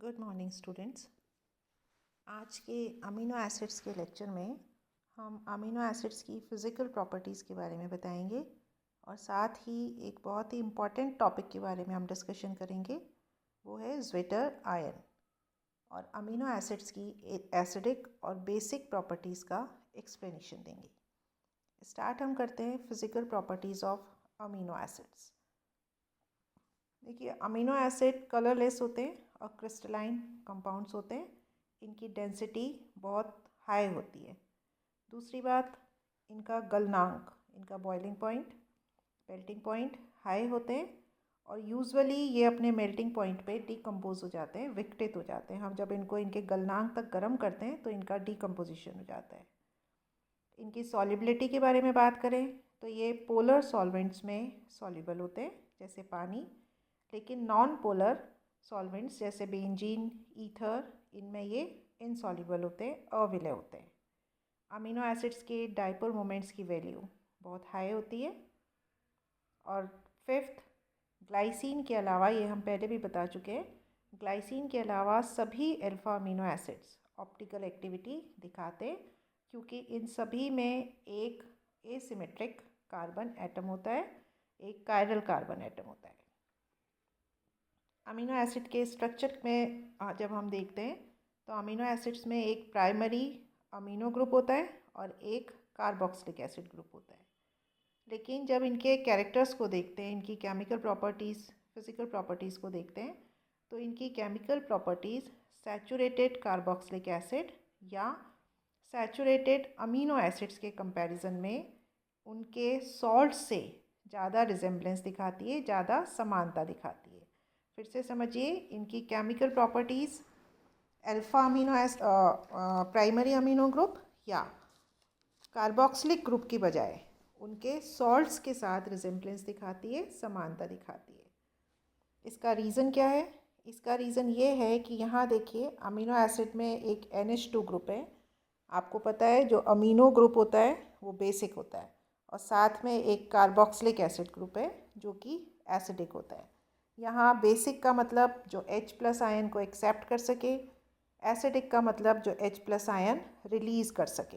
Good morning students. आज के amino acids के लेक्चर में हम अमीनो एसिड्स की फ़िज़िकल प्रॉपर्टीज़ के बारे में बताएंगे और साथ ही एक बहुत ही इम्पॉर्टेंट टॉपिक के बारे में हम डिस्कशन करेंगे, वो है ज़्विटर आयन और अमीनो एसिड्स की एसिडिक और बेसिक प्रॉपर्टीज़ का एक्सप्लेनेशन देंगे। स्टार्ट हम करते हैं physical properties of amino acids. देखिए, अमीनो एसिड कलरलेस होते हैं और क्रिस्टलाइन कंपाउंड्स होते हैं। इनकी डेंसिटी बहुत हाई होती है। दूसरी बात, इनका गलनांक, इनका boiling point, melting point high होते हैं और यूजुअली ये अपने मेल्टिंग पॉइंट पे डिकम्पोज हो जाते हैं, विघटित हो जाते हैं। हम जब इनको इनके गलनांक तक गर्म करते हैं तो इनका डिकम्पोजिशन हो जाता है। इनकी सॉल्युबिलिटी के बारे में बात करें तो ये पोलर सॉल्वेंट्स में सॉल्युबल होते हैं, जैसे पानी, लेकिन नॉन पोलर सॉल्वेंट्स जैसे बेंजीन, ईथर, इनमें ये इनसॉल्युबल होते हैं, अविलय होते हैं। अमीनो एसिड्स के डाइपोल मोमेंट्स की वैल्यू बहुत हाई होती है। और फिफ्थ, ग्लाइसिन के अलावा, ये हम पहले भी बता चुके हैं, ग्लाइसिन के अलावा सभी alpha amino acids optical activity दिखाते हैं, क्योंकि इन सभी में एक एसिमेट्रिक कार्बन एटम होता है, एक कायरल कार्बन एटम होता है। अमीनो एसिड के स्ट्रक्चर में जब हम देखते हैं तो अमीनो एसिड्स में एक प्राइमरी अमीनो ग्रुप होता है और एक कार्बोक्सिलिक एसिड ग्रुप होता है। लेकिन जब इनके कैरेक्टर्स को देखते हैं, इनकी केमिकल प्रॉपर्टीज़, फिज़िकल प्रॉपर्टीज़ को देखते हैं, तो इनकी chemical properties saturated carboxylic acid या सैचुरेटेड अमीनो एसिड्स के कंपैरिजन में उनके सॉल्ट से ज़्यादा रिजेम्बलेंस दिखाती है, ज़्यादा समानता दिखाती है। फिर से समझिए, इनकी chemical properties alpha amino primary amino group या कार्बोक्सिलिक ग्रुप की बजाय उनके सॉल्ट्स के साथ रिजेम्बलेंस दिखाती है, समानता दिखाती है। इसका रीज़न क्या है? इसका रीज़न ये है कि यहाँ देखिए, अमीनो एसिड में एक NH2 ग्रुप है। आपको पता है जो अमीनो ग्रुप होता है वो बेसिक होता है, और साथ में एक कार्बोक्सिलिक एसिड ग्रुप है जो कि एसिडिक होता है। यहाँ बेसिक का मतलब जो H+ आयन को एक्सेप्ट कर सके, एसिडिक का मतलब जो H+ आयन रिलीज़ कर सके।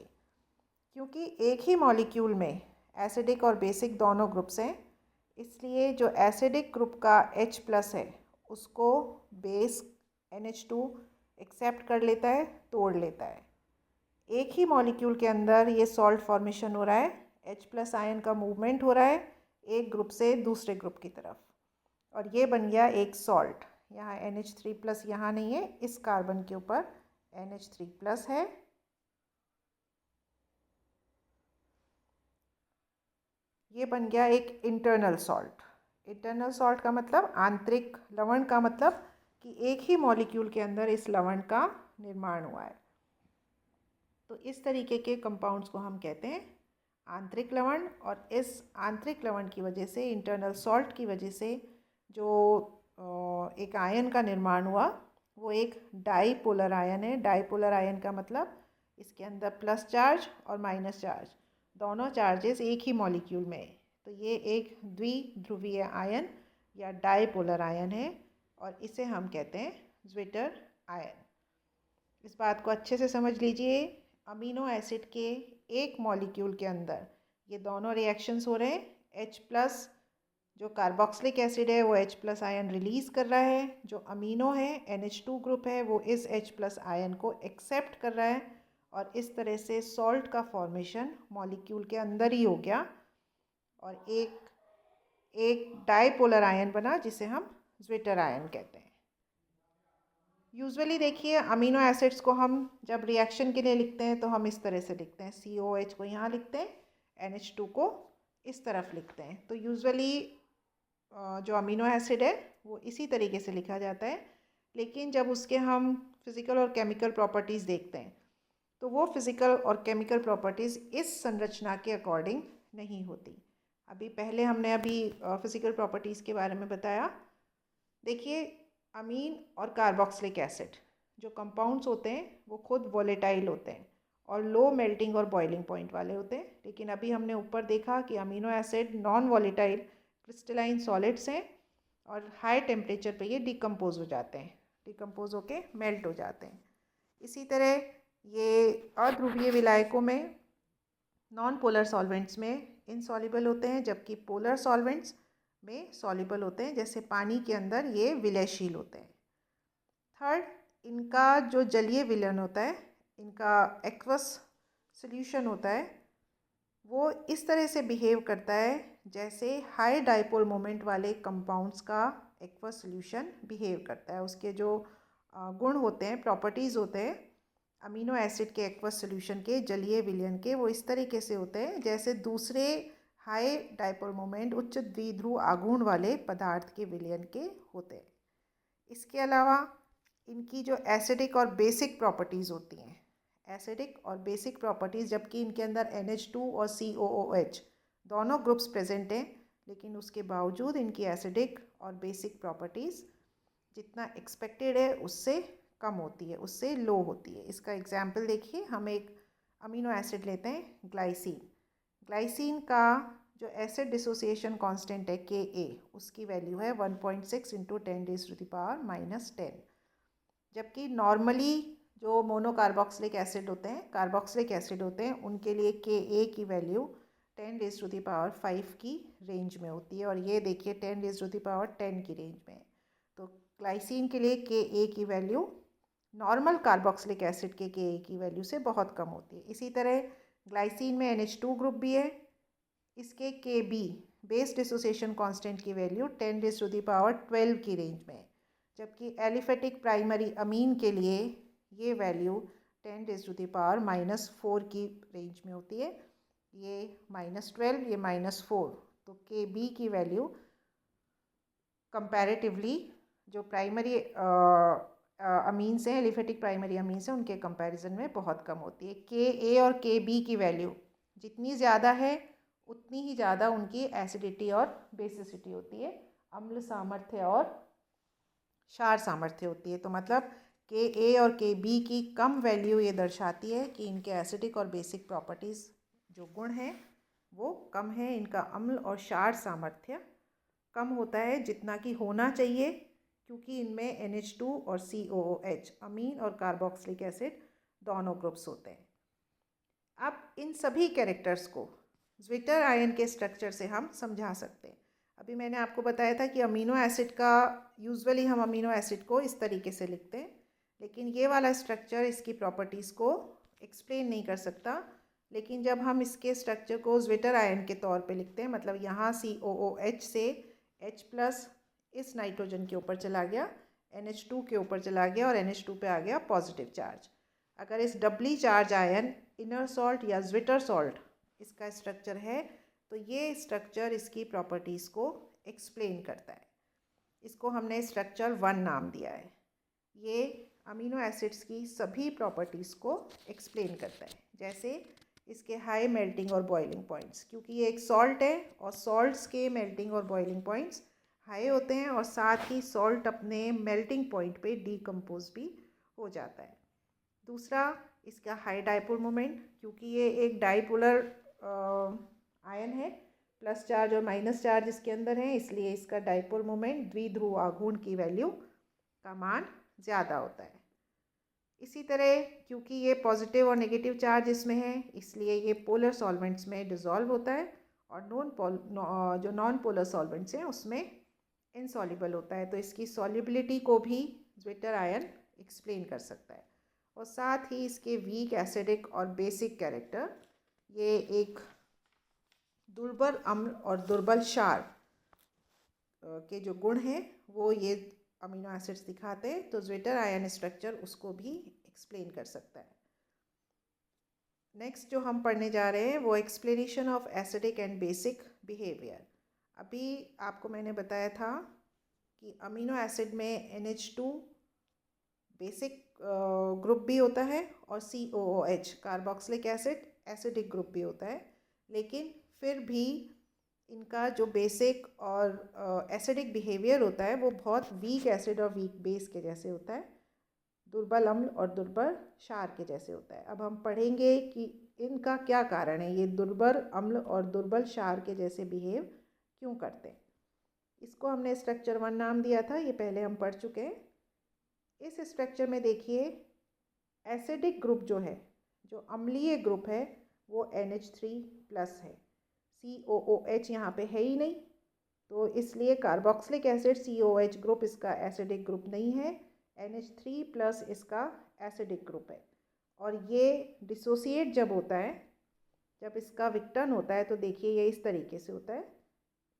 क्योंकि एक ही मॉलिक्यूल में एसिडिक और बेसिक दोनों ग्रुप्स हैं, इसलिए जो एसिडिक ग्रुप का H+ है उसको बेस NH2 एक्सेप्ट कर लेता है, तोड़ लेता है। एक ही मॉलिक्यूल के अंदर ये सॉल्ट फॉर्मेशन हो रहा है, H+ आयन का मूवमेंट हो रहा है एक ग्रुप से दूसरे ग्रुप की तरफ, और ये बन गया एक सॉल्ट। यहाँ NH3+ यहाँ नहीं है, इस कार्बन के ऊपर NH3+ है। ये बन गया एक इंटरनल सॉल्ट। इंटरनल सॉल्ट का मतलब आंतरिक लवण का मतलब कि एक ही मॉलिक्यूल के अंदर इस लवण का निर्माण हुआ है। तो इस तरीके के कंपाउंड्स को हम कहते हैं आंतरिक लवण, और इस आंतरिक लवण की वजह से, इंटरनल सॉल्ट की वजह से जो एक आयन का निर्माण हुआ वो एक डाईपोलर आयन है। डाईपोलर आयन का मतलब इसके अंदर प्लस चार्ज और माइनस चार्ज, दोनों चार्जेस एक ही मॉलिक्यूल में है, तो ये एक द्विध्रुवीय आयन या डाईपोलर आयन है, और इसे हम कहते हैं ज़्विटर आयन। इस बात को अच्छे से समझ लीजिए, अमीनो एसिड के एक मॉलिक्यूल के अंदर ये दोनों रिएक्शंस हो रहे हैं। H+ जो कार्बोक्सिलिक एसिड है वो H+ आयन रिलीज़ कर रहा है, जो अमीनो है NH2 ग्रुप है वो इस H+ आयन को एक्सेप्ट कर रहा है, और इस तरह से सॉल्ट का फॉर्मेशन मॉलिक्यूल के अंदर ही हो गया और एक डाईपोलर आयन बना जिसे हम ज़्विटर आयन कहते हैं। यूजुअली देखिए, अमीनो एसिड्स को हम जब रिएक्शन के लिए लिखते हैं तो हम इस तरह से लिखते हैं, COH को यहाँ लिखते हैं, NH2 को इस तरफ लिखते हैं। तो यूजुअली जो अमीनो एसिड है वो इसी तरीके से लिखा जाता है, लेकिन जब उसके हम फिज़िकल और केमिकल प्रॉपर्टीज़ देखते हैं तो वो फिज़िकल और केमिकल प्रॉपर्टीज़ इस संरचना के अकॉर्डिंग नहीं होती। पहले हमने फिज़िकल प्रॉपर्टीज़ के बारे में बताया। देखिए, अमीन और कार्बोक्सिलिक एसिड जो कंपाउंड्स होते हैं वो खुद वोलेटाइल होते हैं और लो मेल्टिंग और बॉइलिंग पॉइंट वाले होते हैं, लेकिन अभी हमने ऊपर देखा कि amino acid non volatile crystalline solids हैं और हाई टेम्परेचर पे ये डिकम्पोज हो जाते हैं। डिकम्पोज होके मेल्ट हो जाते हैं। इसी तरह ये अध्रुवीय विलायकों में नॉन पोलर सॉल्वेंट्स में इनसॉल्युबल होते हैं, जबकि पोलर सॉल्वेंट्स में सॉल्युबल होते हैं, जैसे पानी के अंदर ये विलयशील होते हैं। थर्ड, इनका जो जलीय विलयन होता है, इनका एक्वस सॉल्यूशन होता है, वो इस तरह से बिहेव करता है जैसे हाई डाइपोल मोमेंट वाले कंपाउंड्स का एक्वस सॉल्यूशन बिहेव करता है। उसके जो गुण होते हैं, प्रॉपर्टीज़ होते हैं अमीनो एसिड के एक्वस सॉल्यूशन के जलीय विलयन के, वो इस तरीके से होते हैं जैसे दूसरे हाई डाइपोल मोमेंट उच्च द्विध्रुव आघूर्ण वाले पदार्थ के विलयन के होते हैं। इसके अलावा इनकी जो एसिडिक और बेसिक प्रॉपर्टीज़ होती हैं, एसिडिक और बेसिक प्रॉपर्टीज़, जबकि इनके अंदर NH2 और COOH दोनों ग्रुप्स प्रेजेंट हैं, लेकिन उसके बावजूद इनकी एसिडिक और बेसिक प्रॉपर्टीज़ जितना एक्सपेक्टेड है उससे कम होती है, उससे लो होती है। इसका एग्जाम्पल देखिए, हम एक अमीनो एसिड लेते हैं ग्लाइसिन। ग्लाइसिन का जो एसिड डिसोसिएशन कांस्टेंट है Ka, उसकी वैल्यू है 1.6 × 10⁻⁻10, जबकि नॉर्मली जो मोनोकार्बोक्सिलिक एसिड होते हैं, कार्बोक्सिलिक एसिड होते हैं, उनके लिए Ka की वैल्यू 10⁻5 की रेंज में होती है, और ये देखिए 10⁻10 की रेंज में है। तो ग्लाइसिन के लिए Ka की वैल्यू नॉर्मल कार्बोक्सिलिक एसिड के Ka की वैल्यू से बहुत कम होती है। इसी तरह ग्लाइसिन में NH2 ग्रुप भी है, इसके Kb बेस डिसोसिएशन कांस्टेंट की वैल्यू 10⁻12 की रेंज में है, जबकि एलिफेटिक प्राइमरी अमीन के लिए ये वैल्यू 10⁻⁻4 की रेंज में होती है। ये -12, ये -4, तो Kb की वैल्यू कंपैरेटिवली जो प्राइमरी अमीन्स हैं, एलिफेटिक प्राइमरी अमीन्स हैं, उनके कंपैरिजन में बहुत कम होती है। Ka और Kb की वैल्यू जितनी ज़्यादा है उतनी ही ज़्यादा उनकी एसिडिटी और बेसिसिटी होती है, अम्ल सामर्थ्य और क्षार सामर्थ्य होती है। तो मतलब Ka और Kb की कम वैल्यू ये दर्शाती है कि इनके एसिडिक और बेसिक प्रॉपर्टीज़ जो गुण हैं वो कम है, इनका अम्ल और क्षार सामर्थ्य कम होता है जितना कि होना चाहिए, क्योंकि इनमें NH2 और COOH अमीन और कार्बोक्सिलिक एसिड दोनों ग्रुप्स होते हैं। अब इन सभी कैरेक्टर्स को ज्विटर आयन के स्ट्रक्चर से हम समझा सकते हैं। अभी मैंने आपको बताया था कि अमीनो एसिड का यूजुअली हम अमीनो एसिड को इस तरीके से लिखते हैं, लेकिन ये वाला स्ट्रक्चर इसकी प्रॉपर्टीज़ को एक्सप्लेन नहीं कर सकता। लेकिन जब हम इसके स्ट्रक्चर को ज्विटर आयन के तौर पे लिखते हैं, मतलब यहाँ COOH से H+ इस नाइट्रोजन के ऊपर चला गया, NH2 के ऊपर चला गया और NH2 पे आ गया पॉजिटिव चार्ज। अगर इस डबली चार्ज आयन इनर सॉल्ट या ज्विटर सॉल्ट इसका स्ट्रक्चर है, तो ये स्ट्रक्चर इसकी प्रॉपर्टीज़ को एक्सप्लेन करता है। इसको हमने स्ट्रक्चर 1 नाम दिया है। ये अमीनो एसिड्स की सभी प्रॉपर्टीज़ को एक्सप्लेन करता है, जैसे इसके हाई मेल्टिंग और बॉइलिंग पॉइंट्स, क्योंकि ये एक सॉल्ट है और सॉल्ट्स के मेल्टिंग और बॉइलिंग पॉइंट्स हाई होते हैं, और साथ ही सॉल्ट अपने मेल्टिंग पॉइंट पे डीकम्पोज भी हो जाता है। दूसरा, इसका हाई डाइपोल मोमेंट, क्योंकि ये एक डाइपोलर आयन है, प्लस चार्ज और माइनस चार्ज इसके अंदर है, इसलिए इसका डाइपोल मोमेंट द्विध्रुव आघूर्ण की वैल्यू का मान ज़्यादा होता है। इसी तरह क्योंकि ये पॉजिटिव और नेगेटिव चार्ज इसमें है, इसलिए ये पोलर सॉल्वेंट्स में डिज़ोल्व होता है, और जो नॉन पोलर सॉल्वेंट्स हैं उसमें इनसॉल्युबल होता है। तो इसकी सॉल्युबिलिटी को भी ज्विटर आयन एक्सप्लेन कर सकता है। और साथ ही इसके वीक एसिडिक और बेसिक कैरेक्टर, ये एक दुर्बल अम्ल और दुर्बल क्षार के जो गुण हैं वो ये अमीनो एसिड्स दिखाते हैं, तो ज्विटर आयन स्ट्रक्चर उसको भी एक्सप्लेन कर सकता है। नेक्स्ट जो हम पढ़ने जा रहे हैं वो explanation of acidic and basic behaviour. अभी आपको मैंने बताया था कि अमीनो एसिड में NH2 बेसिक ग्रुप भी होता है और COOH carboxylic acid acidic group भी होता है, लेकिन फिर भी इनका जो बेसिक और एसिडिक बिहेवियर होता है वो बहुत वीक एसिड और वीक बेस के जैसे होता है, दुर्बल अम्ल और दुर्बल क्षार के जैसे होता है। अब हम पढ़ेंगे कि इनका क्या कारण है, ये दुर्बल अम्ल और दुर्बल क्षार के जैसे बिहेव क्यों करते हैं। इसको हमने स्ट्रक्चर 1 नाम दिया था, ये पहले हम पढ़ चुके हैं। इस स्ट्रक्चर में देखिए एसिडिक ग्रुप जो है, जो अम्लीय ग्रुप है, वो NH3+ है। COOH यहाँ पे है ही नहीं, तो इसलिए कार्बोक्सिलिक एसिड COOH ग्रुप इसका एसिडिक ग्रुप नहीं है, NH3+ इसका एसिडिक ग्रुप है। और ये डिसोसिएट जब होता है, जब इसका विघटन होता है, तो देखिए ये इस तरीके से होता है।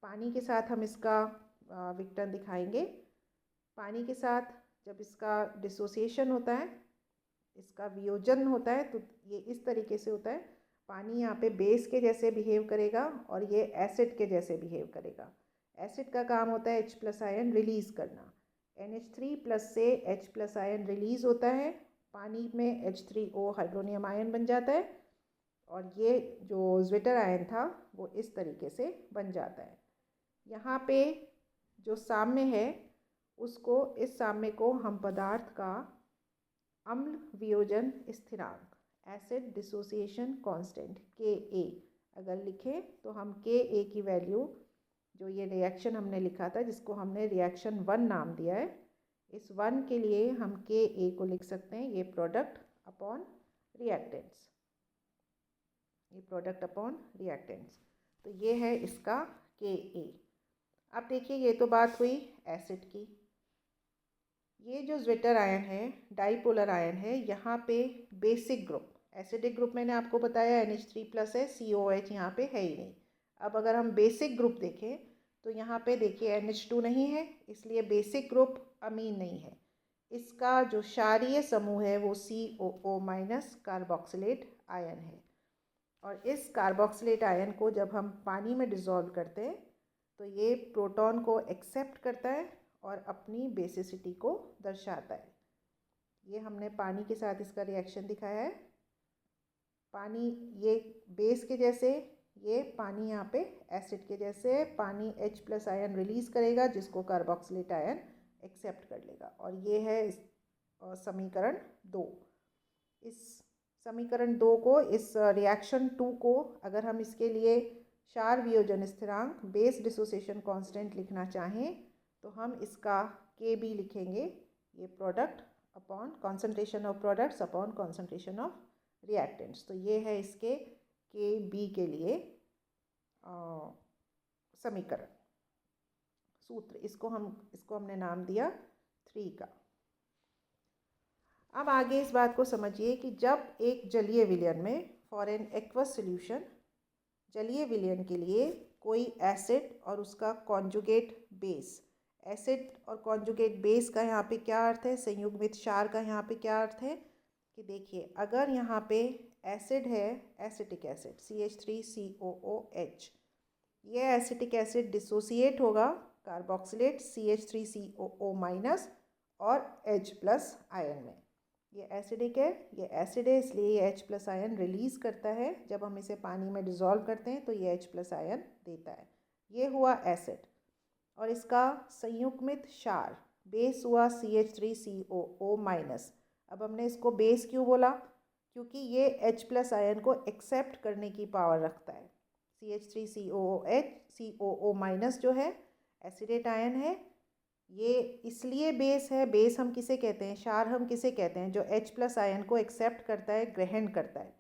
पानी के साथ हम इसका विघटन दिखाएंगे। पानी के साथ जब इसका डिसोसिएशन होता है, इसका वियोजन होता है, तो ये इस तरीके से होता है। पानी यहाँ पे बेस के जैसे बिहेव करेगा और ये एसिड के जैसे बिहेव करेगा। एसिड का काम होता है H+ आयन रिलीज़ करना। NH3+ से H+ आयन रिलीज़ होता है, पानी में H3O हाइड्रोनियम आयन बन जाता है और ये जो ज्विटर आयन था वो इस तरीके से बन जाता है। यहाँ पे जो साम्य है उसको, इस साम्य को हम पदार्थ का अम्ल वियोजन स्थिरांक, एसिड डिसोसिएशन कांस्टेंट Ka अगर लिखें तो हम Ka की वैल्यू, जो ये रिएक्शन हमने लिखा था जिसको हमने रिएक्शन 1 नाम दिया है, इस 1 के लिए हम Ka को लिख सकते हैं ये प्रोडक्ट अपॉन रिएक्टेंट्स, ये प्रोडक्ट अपॉन रिएक्टेंट्स। तो ये है इसका Ka। अब देखिए ये तो बात हुई एसिड की। ये जो ज्विटर आयन है, डाइपोलर आयन है, यहाँ पे बेसिक ग्रुप, एसिडिक ग्रुप मैंने आपको बताया NH3+ है, COOH यहाँ पे है ही नहीं। अब अगर हम बेसिक ग्रुप देखें तो यहाँ पे देखिए NH2 नहीं है, इसलिए बेसिक ग्रुप अमीन नहीं है। इसका जो क्षारीय समूह है वो COO- कार्बोक्सिलेट आयन है। और इस कार्बोक्सिलेट आयन को जब हम पानी में डिज़ोल्व करते हैं तो ये प्रोटॉन को एक्सेप्ट करता है और अपनी बेसिसिटी को दर्शाता है। ये हमने पानी के साथ इसका रिएक्शन दिखाया है। पानी ये बेस के जैसे, ये पानी यहाँ पे एसिड के जैसे, पानी H+ आयन रिलीज़ करेगा जिसको कार्बोक्सिलेट आयन एक्सेप्ट कर लेगा। और ये है समीकरण 2। इस समीकरण 2 को, इस रिएक्शन 2 को अगर हम इसके लिए क्षार वियोजन स्थिरांक, बेस डिसोसिएशन कांस्टेंट लिखना चाहें तो हम इसका Kb लिखेंगे, ये product upon concentration of products upon concentration of reactants. तो ये है इसके Kb के लिए समीकरण, सूत्र। इसको हमने नाम दिया 3 का। अब आगे इस बात को समझिए कि जब एक जलीय विलयन में, फॉर एन एक्वस सॉल्यूशन, जलीय विलयन के लिए कोई एसिड और उसका कॉन्जुगेट बेस, एसिड और कॉन्जुगेट बेस का यहाँ पे क्या अर्थ है, संयुग्मित क्षार का यहाँ पे क्या अर्थ है, कि देखिए अगर यहाँ पे एसिड है, एसिटिक एसिड CH3COOH, ये एसिटिक एसिड डिसोसिएट होगा कार्बोक्सिलेट CH3COO- और H+ आयन में। ये एसिडिक है, ये एसिड है, इसलिए ये H+ आयन रिलीज़ करता है। जब हम इसे पानी में डिज़ोल्व करते हैं तो ये H+ आयन देता है। ये हुआ एसिड। और इसका संयुग्मित क्षार बेस हुआ CH3COO-। अब हमने इसको बेस क्यों बोला, क्योंकि ये H+ आयन को एक्सेप्ट करने की पावर रखता है। CH3COOH जो है एसिडेट आयन है, ये इसलिए बेस है। बेस हम किसे कहते हैं, क्षार हम किसे कहते हैं, जो H+ आयन को एक्सेप्ट करता है, ग्रहण करता है।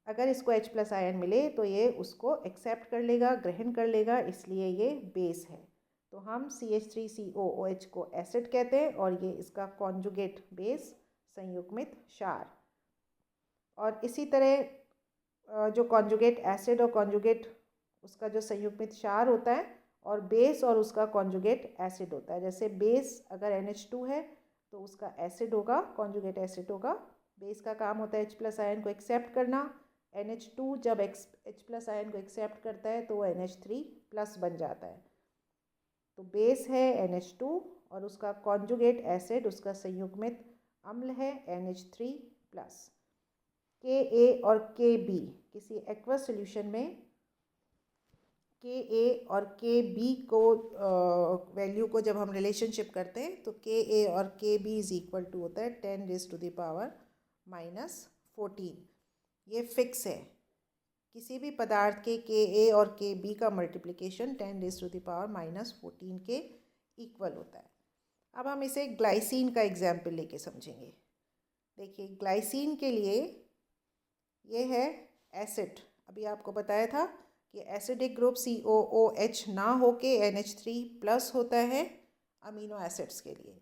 अगर इसको H+ आयन मिले तो ये उसको एक्सेप्ट कर लेगा, ग्रहण कर लेगा, इसलिए ये बेस है। तो हम CH3COOH को एसिड कहते हैं और ये इसका कॉन्जुगेट बेस, संयुग्मित क्षार। और इसी तरह जो कॉन्जुगेट एसिड और कॉन्जुगेट उसका जो संयुग्मित क्षार होता है, और बेस और उसका कॉन्जुगेट एसिड होता है। जैसे बेस अगर NH2 है तो उसका एसिड होगा, कॉन्जुगेट एसिड होगा। बेस का काम होता है H+ आयन को एक्सेप्ट करना। NH2 जब H+ आयन को एक्सेप्ट करता है तो वो NH3+ बन जाता है। तो बेस है NH2 और उसका कॉन्जुगेट एसिड, उसका संयुग्मित अम्ल है NH3+। Ka और Kb, किसी एक्वस सॉल्यूशन में Ka और Kb को वैल्यू को जब हम रिलेशनशिप करते हैं तो Ka और Kb इज इक्वल टू होता है 10⁻⁻14। ये फिक्स है। किसी भी पदार्थ के Ka और Kb का मल्टीप्लिकेशन 10⁻⁻14 के इक्वल होता है। अब हम इसे ग्लाइसिन का एग्जाम्पल लेके समझेंगे। देखिए ग्लाइसिन के लिए ये है एसिड। अभी आपको बताया था कि एसिडिक ग्रुप COOH ना होके NH3+ होता है अमीनो एसिड्स के लिए।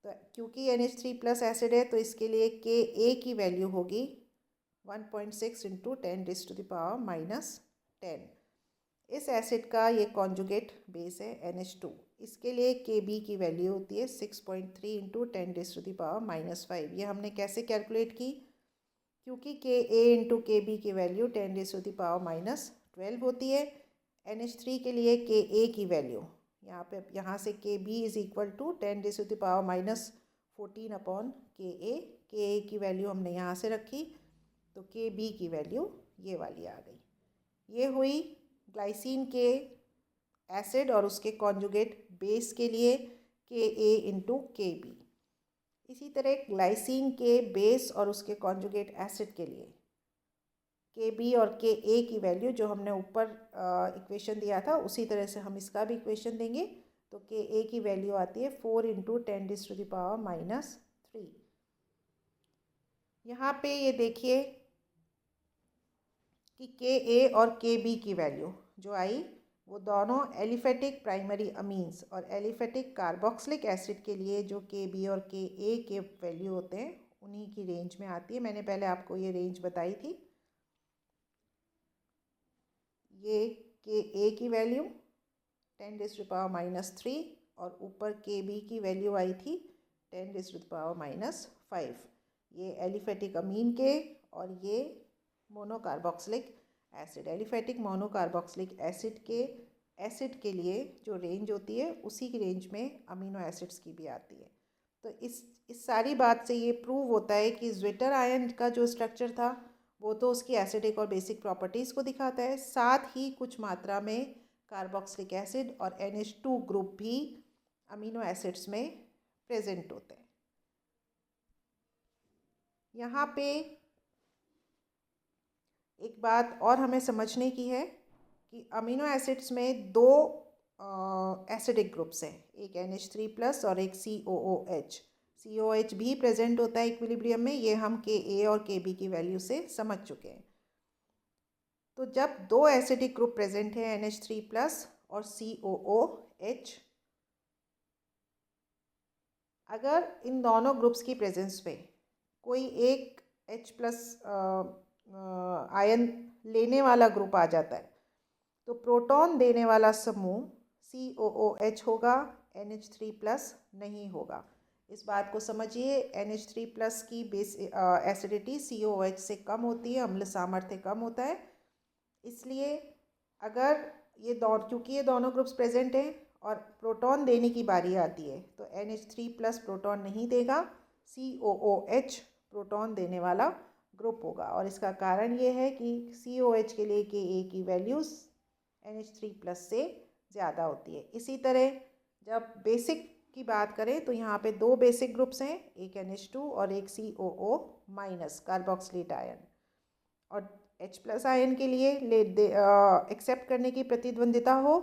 तो क्योंकि NH3+ एसिड है तो इसके लिए Ka की वैल्यू होगी 1.6 × 10⁻⁻10। इस एसिड का ये कॉन्जुगेट बेस है NH2। इसके लिए Kb की वैल्यू होती है 6.3 × 10⁻⁻5। ये हमने कैसे कैलकुलेट की? क्योंकि Ka × Kb की वैल्यू 10⁻12 होती है। NH3 के लिए Ka की वैल्यू यहाँ से Kb = 10⁻14/Ka। Ka की वैल्यू हमने यहाँ से रखी तो Kb की वैल्यू ये वाली आ गई। ये हुई ग्लाइसिन के एसिड और उसके कॉन्जुगेट बेस के लिए Ka × Kb। इसी तरह ग्लाइसिन के बेस और उसके कॉन्जुगेट एसिड के लिए Kb और Ka की वैल्यू जो हमने ऊपर इक्वेशन दिया था उसी तरह से हम इसका भी इक्वेशन देंगे। तो Ka की वैल्यू आती है 4 × 10⁻³ यहाँ पे ये देखिए कि Ka और Kb की वैल्यू जो आई वो दोनों एलिफेटिक प्राइमरी अमीन्स और एलिफेटिक कार्बोक्सिलिक एसिड के लिए जो Kb और Ka के वैल्यू होते हैं उन्हीं की रेंज में आती है। मैंने पहले आपको ये रेंज बताई थी। ये Ka की वैल्यू 10⁻³ और ऊपर Kb की वैल्यू आई थी 10⁻⁵। ये एलिफेटिक अमीन के और ये monocarboxylic acid. Aliphatic monocarboxylic acid के लिए जो रेंज होती है उसी की रेंज में अमीनो एसिड्स की भी आती है। तो इस सारी बात से ये प्रूव होता है कि ज़्विटर आयन का जो स्ट्रक्चर था वो तो उसकी एसिडिक और बेसिक प्रॉपर्टीज़ को दिखाता है, साथ ही कुछ मात्रा में कार्बोक्सिलिक एसिड और NH2 ग्रुप भी अमीनो एसिड्स में प्रेजेंट होते हैं। यहाँ पे एक बात और हमें समझने की है कि अमीनो एसिड्स में दो एसिडिक ग्रुप्स हैं, एक NH3+ और एक COOH। COOH भी प्रेजेंट होता है इक्विलिब्रियम में, ये हम Ka और Kb की वैल्यू से समझ चुके हैं। तो जब दो एसिडिक ग्रुप प्रेजेंट है NH3+ और COOH, अगर इन दोनों ग्रुप्स की प्रेजेंस पे कोई एक H+ आयन लेने वाला ग्रुप आ जाता है तो प्रोटॉन देने वाला समूह COOH होगा, NH3+ नहीं होगा। इस बात को समझिए, NH3+ की बेस एसिडिटी COOH से कम होती है, अम्ल सामर्थ्य कम होता है। इसलिए अगर क्योंकि ये दोनों ग्रुप्स प्रेजेंट हैं और प्रोटॉन देने की बारी आती है तो NH3+ प्रोटॉन नहीं देगा, COOH प्रोटॉन देने वाला ग्रुप होगा। और इसका कारण ये है कि COOH के लिए Ka की वैल्यूज़ NH3+ से ज़्यादा होती है। इसी तरह जब बेसिक की बात करें तो यहाँ पे दो बेसिक ग्रुप्स हैं, एक NH2 और एक COO- कार्बोक्सिलेट आयन। और H+ आयन के लिए एक्सेप्ट करने की प्रतिद्वंदिता हो,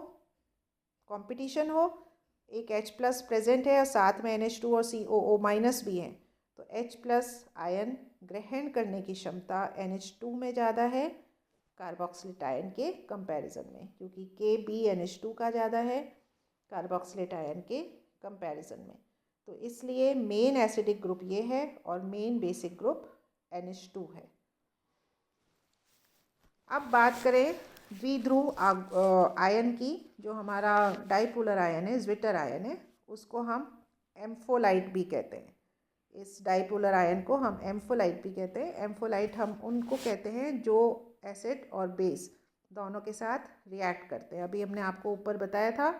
कंपटीशन हो, एक H+ प्रेजेंट है और साथ में NH2 और COO- भी हैं, तो H+ आयन ग्रहण करने की क्षमता NH2 में ज़्यादा है कार्बोक्सिलेट आयन के कंपैरिजन में, क्योंकि Kb NH2 का ज़्यादा है कार्बोक्सिलेट आयन के कंपैरिजन में। तो इसलिए मेन एसिडिक ग्रुप ये है और मेन बेसिक ग्रुप NH2 है। अब बात करें द्विध्रुव आयन की, जो हमारा डाइपोलर आयन है, ज़्विटर आयन है, उसको हम एम्फोलाइट भी कहते हैं। इस डाइपोलर आयन को हम एम्फोलाइट भी कहते हैं। एम्फोलाइट हम उनको कहते हैं जो एसिड और बेस दोनों के साथ रिएक्ट करते हैं। अभी हमने आपको ऊपर बताया था,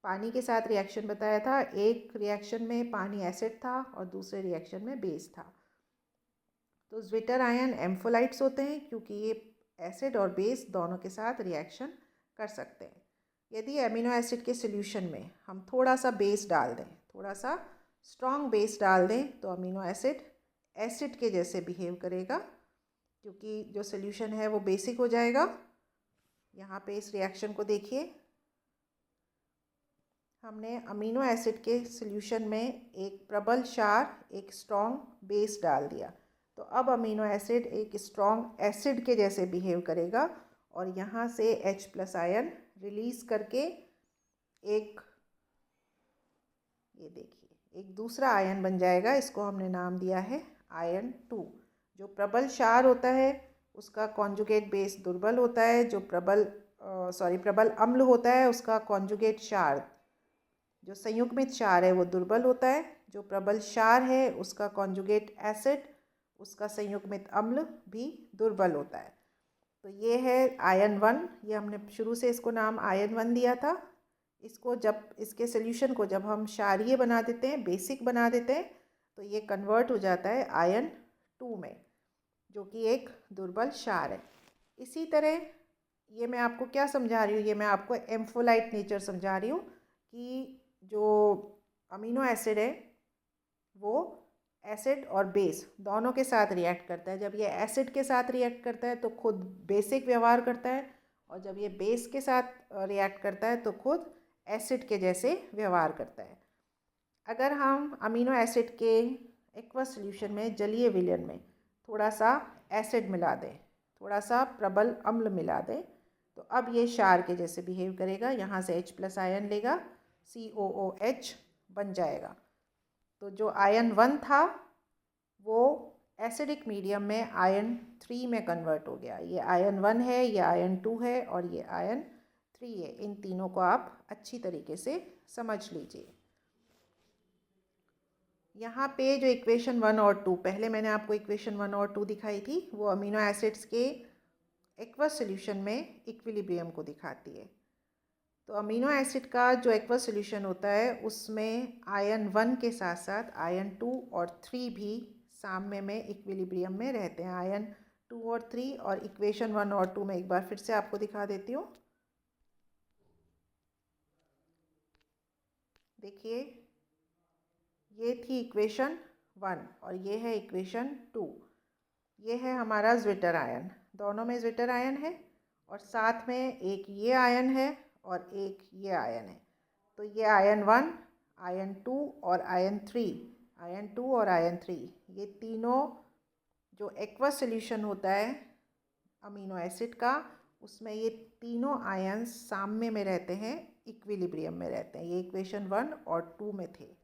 पानी के साथ रिएक्शन बताया था, एक रिएक्शन में पानी एसिड था और दूसरे रिएक्शन में बेस था। तो ज़्विटर आयन एम्फोलाइट्स होते हैं क्योंकि ये एसिड और बेस दोनों के साथ रिएक्शन कर सकते हैं। यदि अमीनो एसिड के सॉल्यूशन में हम थोड़ा सा बेस डाल दें, थोड़ा सा स्ट्रॉन्ग बेस डाल दें, तो अमीनो एसिड के जैसे बिहेव करेगा, क्योंकि जो सॉल्यूशन है वो बेसिक हो जाएगा। यहाँ पे इस रिएक्शन को देखिए, हमने अमीनो एसिड के सॉल्यूशन में एक प्रबल क्षार एक स्ट्रॉन्ग बेस डाल दिया, तो अब अमीनो एसिड एक स्ट्रॉन्ग एसिड के जैसे बिहेव करेगा और यहाँ से H+ आयन रिलीज़ करके एक, ये देखिए, एक दूसरा आयन बन जाएगा। इसको हमने नाम दिया है आयन 2। जो प्रबल क्षार होता है उसका कॉन्जुगेट बेस दुर्बल होता है, जो प्रबल अम्ल होता है उसका कॉन्जुगेट क्षार, जो संयुग्मित क्षार है वो दुर्बल होता है। जो प्रबल क्षार है उसका कॉन्जुगेट एसिड, उसका संयुग्मित अम्ल भी दुर्बल होता है। तो ये है आयन 1। ये हमने शुरू से इसको नाम आयन 1 दिया था। इसको जब इसके सॉल्यूशन को जब हम क्षारीय बना देते हैं, बेसिक बना देते हैं, तो ये कन्वर्ट हो जाता है आयन 2 में, जो कि एक दुर्बल क्षार है। इसी तरह ये मैं आपको क्या समझा रही हूँ, ये मैं आपको एम्फोलाइट नेचर समझा रही हूँ कि जो अमीनो एसिड है वो एसिड और बेस दोनों के साथ रिएक्ट करता है। जब ये एसिड के साथ रिएक्ट करता है तो खुद बेसिक व्यवहार करता है, और जब ये बेस के साथ रिएक्ट करता है तो खुद एसिड के जैसे व्यवहार करता है। अगर हम अमीनो एसिड के एक्वस सॉल्यूशन में, जलीय विलयन में थोड़ा सा एसिड मिला दें, थोड़ा सा प्रबल अम्ल मिला दें, तो अब ये क्षार के जैसे बिहेव करेगा। यहाँ से H+ आयन लेगा, COOH बन जाएगा। तो जो आयन 1 था वो एसिडिक मीडियम में आयन 3 में कन्वर्ट हो गया। ये आयन 1 है, ये आयन 2 है और ये आयन 3 है। इन तीनों को आप अच्छी तरीके से समझ लीजिए। यहाँ पे जो इक्वेशन 1 और 2, पहले मैंने आपको इक्वेशन 1 और 2 दिखाई थी, वो अमीनो एसिड्स के एक्वस सॉल्यूशन में इक्विलिब्रियम को दिखाती है। तो अमीनो एसिड का जो एक्वस सॉल्यूशन होता है उसमें आयन 1 के साथ साथ आयन 2 और 3 भी साम्य में इक्विलिब्रियम में रहते हैं। आयन 2 और 3 और इक्वेशन 1 और 2 में एक बार फिर से आपको दिखा देती हूँ। देखिए, ये थी इक्वेशन 1 और ये है इक्वेशन 2। ये है हमारा ज्विटर आयन, दोनों में ज्विटर आयन है और साथ में एक ये आयन है और एक ये आयन है। तो ये आयन 1, आयन 2 और आयन 3, आयन 2 और आयन 3, ये तीनों जो एक्वस सॉल्यूशन होता है अमीनो एसिड का, उसमें ये तीनों आयन साम्य में रहते हैं, इक्विलिब्रियम में रहते हैं। ये इक्वेशन 1 और 2 में थे।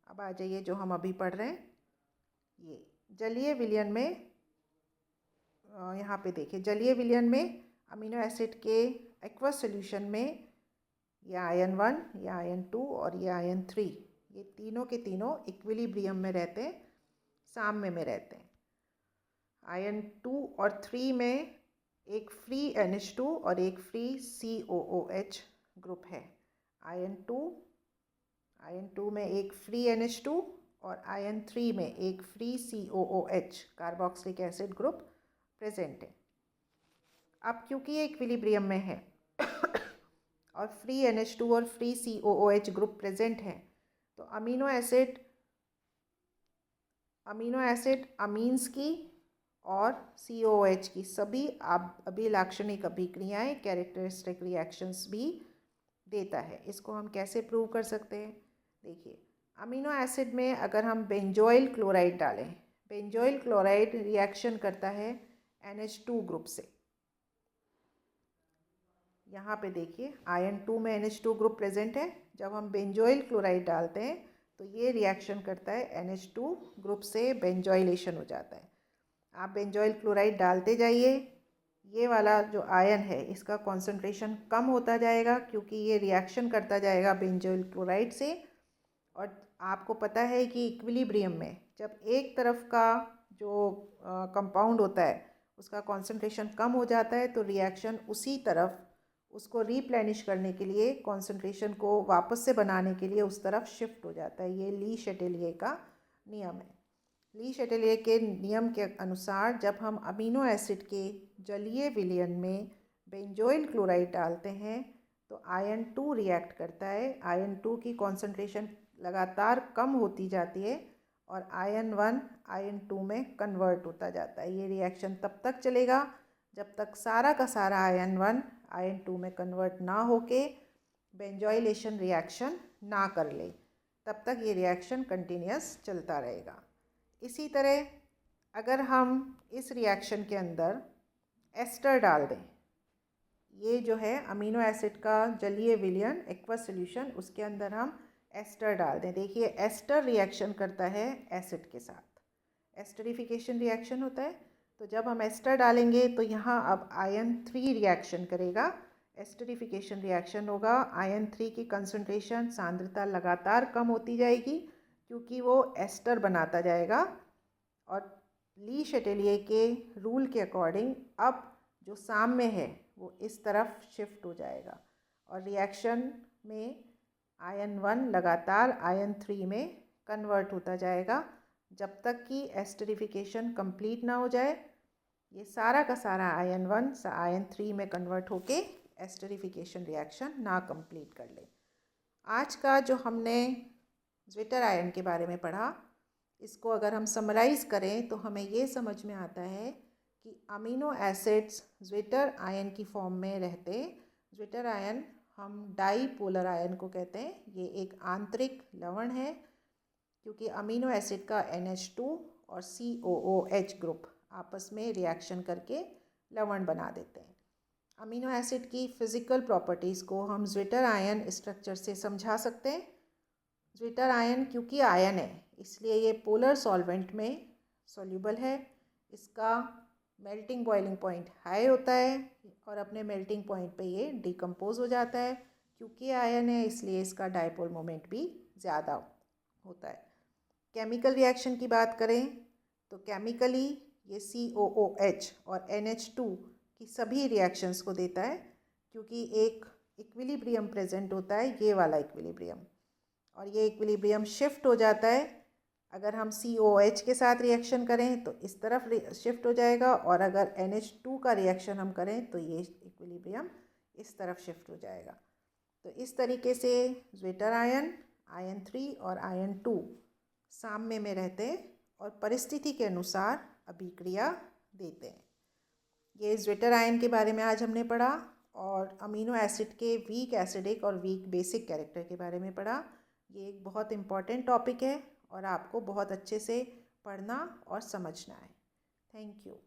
अब आ जाइए जो हम अभी पढ़ रहे हैं, ये जलीय विलयन में। यहाँ पे देखिए, जलीय विलयन में अमीनो एसिड के एक्वस सॉल्यूशन में ये आयन 1, ये आयन 2 और ये आयन 3, ये तीनों के तीनों इक्विलिब्रियम में रहते हैं, साम्य में रहते हैं। आयन 2 और 3 में एक फ्री NH2 और एक फ्री COOH ग्रुप है। आयन 2 में एक फ्री NH2 और आयन 3 में एक free COOH carboxylic acid group present है। अब क्योंकि ये इक्विलिब्रियम में है और फ्री NH2 और फ्री COOH ग्रुप प्रेजेंट है, तो अमीनो एसिड अमीन्स की और COOH की सभी अभिलाक्षणिक अभिक्रियाएं, कैरेक्टरिस्टिक रिएक्शंस भी देता है। इसको हम कैसे प्रूव कर सकते हैं? देखिए, अमीनो एसिड में अगर हम बेंजोइल क्लोराइड डालें, बेंजोइल क्लोराइड रिएक्शन करता है NH2 ग्रुप से। यहाँ पे देखिए, आयन 2 में NH2 ग्रुप प्रेजेंट है। जब हम बेंजोइल क्लोराइड डालते हैं तो ये रिएक्शन करता है NH2 ग्रुप से, बेंजोइलेशन हो जाता है। आप बेंजोइल क्लोराइड डालते जाइए, ये वाला जो आयन है इसका कॉन्सेंट्रेशन कम होता जाएगा, क्योंकि ये रिएक्शन करता जाएगा बेंजोइल क्लोराइड से। और आपको पता है कि इक्विलिब्रियम में जब एक तरफ का जो कंपाउंड होता है उसका कॉन्सेंट्रेशन कम हो जाता है, तो रिएक्शन उसी तरफ उसको रीप्लेनिश करने के लिए, कॉन्सेंट्रेशन को वापस से बनाने के लिए उस तरफ शिफ्ट हो जाता है। ये ली शेटेलियर का नियम है। ली शेटेलियर के नियम के अनुसार जब हम अमीनो एसिड के जलीय विलयन में बेंजोइल क्लोराइड डालते हैं तो आयन 2 रिएक्ट करता है। आयन 2 की कॉन्सेंट्रेशन लगातार कम होती जाती है और आयन 1 आयन 2 में कन्वर्ट होता जाता है। ये रिएक्शन तब तक चलेगा जब तक सारा का सारा आयन 1 आयन 2 में कन्वर्ट ना होके बेंजोइलेशन रिएक्शन ना कर ले, तब तक ये रिएक्शन कंटिन्यूस चलता रहेगा। इसी तरह अगर हम इस रिएक्शन के अंदर एस्टर डाल दें, ये जो है अमीनो एसिड का जलीय विलयन एक्वस सॉल्यूशन, उसके अंदर हम एस्टर डाल दें। देखिए एस्टर रिएक्शन करता है एसिड के साथ, एस्टरिफिकेशन रिएक्शन होता है। तो जब हम एस्टर डालेंगे तो यहाँ अब आयन 3 रिएक्शन करेगा, एस्टरिफिकेशन रिएक्शन होगा। आयन 3 की कंसंट्रेशन सांद्रता लगातार कम होती जाएगी क्योंकि वो एस्टर बनाता जाएगा और ली शटेलिए के रूल के अकॉर्डिंग अब जो साम्य है वो इस तरफ शिफ्ट हो जाएगा और रिएक्शन में आयन 1 लगातार आयन 3 में कन्वर्ट होता जाएगा जब तक कि एस्टरिफिकेशन कंप्लीट ना हो जाए। ये सारा का सारा आयन 1 आयन 3 में कन्वर्ट होके एस्टरिफिकेशन रिएक्शन ना कंप्लीट कर ले। आज का जो हमने ज्विटर आयन के बारे में पढ़ा, इसको अगर हम समराइज़ करें तो हमें ये समझ में आता है कि अमीनो एसिड्स ज्विटर आयन की फॉर्म में रहते। ज्विटर आयन हम डाईपोलर आयन को कहते हैं। ये एक आंतरिक लवण है क्योंकि अमीनो एसिड का NH2 और COOH ग्रुप आपस में रिएक्शन करके लवण बना देते हैं। अमीनो एसिड की फ़िज़िकल प्रॉपर्टीज़ को हम ज्विटर आयन स्ट्रक्चर से समझा सकते हैं। ज्विटर आयन क्योंकि आयन है इसलिए ये पोलर सॉल्वेंट में सॉल्यूबल है। इसका मेल्टिंग बॉइलिंग पॉइंट हाई होता है और अपने मेल्टिंग पॉइंट पे ये डिकम्पोज हो जाता है। क्योंकि आयन है इसलिए इसका डायपोल मोमेंट भी ज़्यादा होता है। केमिकल रिएक्शन की बात करें तो केमिकली ये COOH और NH2 की सभी रिएक्शंस को देता है क्योंकि एक इक्विलिब्रियम प्रेजेंट होता है, ये वाला इक्विलिब्रियम, और ये इक्विलिब्रियम शिफ्ट हो जाता है। अगर हम COOH के साथ रिएक्शन करें तो इस तरफ शिफ्ट हो जाएगा और अगर NH2 का रिएक्शन हम करें तो ये इक्विलिब्रियम इस तरफ शिफ्ट हो जाएगा। तो इस तरीके से ज्विटर आयन, आयन 3 और आयन 2 साम्य में रहते हैं और परिस्थिति के अनुसार अभिक्रिया देते हैं। ये ज्विटर आयन के बारे में आज हमने पढ़ा और अमीनो एसिड के वीक एसिडिक और वीक बेसिक कैरेक्टर के बारे में पढ़ा। ये एक बहुत इम्पॉर्टेंट टॉपिक है और आपको बहुत अच्छे से पढ़ना और समझना है। Thank you.